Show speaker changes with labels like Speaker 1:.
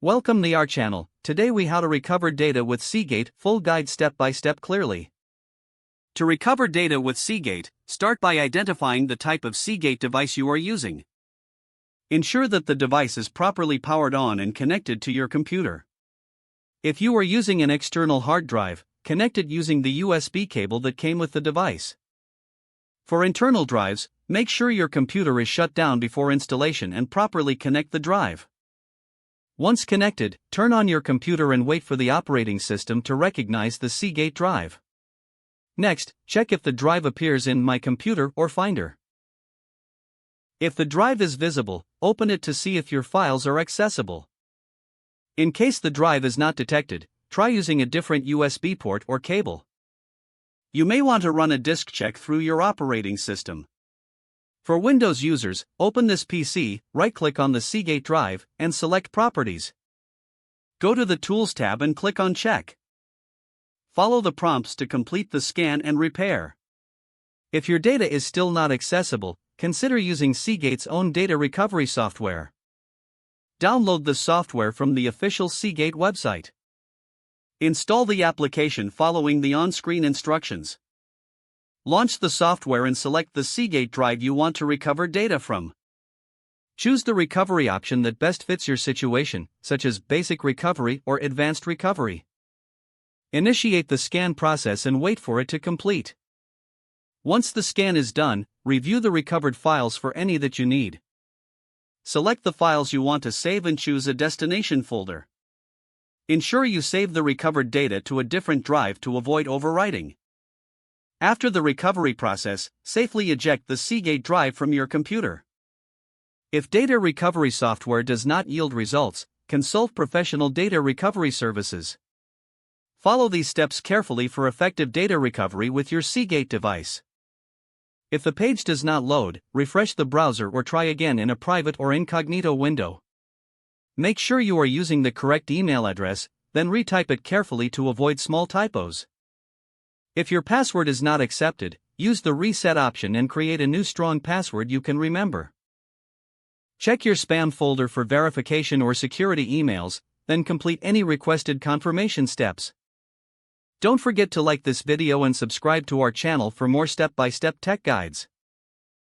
Speaker 1: Welcome to our channel. Today we how to recover data with Seagate, full guide step by step clearly. To recover data with Seagate, start by identifying the type of Seagate device you are using. Ensure that the device is properly powered on and connected to your computer. If you are using an external hard drive, connect it using the USB cable that came with the device. For internal drives, make sure your computer is shut down before installation and properly connect the drive. Once connected, turn on your computer and wait for the operating system to recognize the Seagate drive. Next, check if the drive appears in My Computer or Finder. If the drive is visible, open it to see if your files are accessible. In case the drive is not detected, try using a different USB port or cable. You may want to run a disk check through your operating system. For Windows users, open this PC, right-click on the Seagate drive, and select Properties. Go to the Tools tab and click on Check. Follow the prompts to complete the scan and repair. If your data is still not accessible, consider using Seagate's own data recovery software. Download the software from the official Seagate website. Install the application following the on-screen instructions. Launch the software and select the Seagate drive you want to recover data from. Choose the recovery option that best fits your situation, such as Basic Recovery or Advanced Recovery. Initiate the scan process and wait for it to complete. Once the scan is done, review the recovered files for any that you need. Select the files you want to save and choose a destination folder. Ensure you save the recovered data to a different drive to avoid overwriting. After the recovery process, safely eject the Seagate drive from your computer. If data recovery software does not yield results, consult professional data recovery services. Follow these steps carefully for effective data recovery with your Seagate device. If the page does not load, refresh the browser or try again in a private or incognito window. Make sure you are using the correct email address, then retype it carefully to avoid small typos. If your password is not accepted, use the reset option and create a new strong password you can remember. Check your spam folder for verification or security emails, then complete any requested confirmation steps. Don't forget to like this video and subscribe to our channel for more step-by-step tech guides.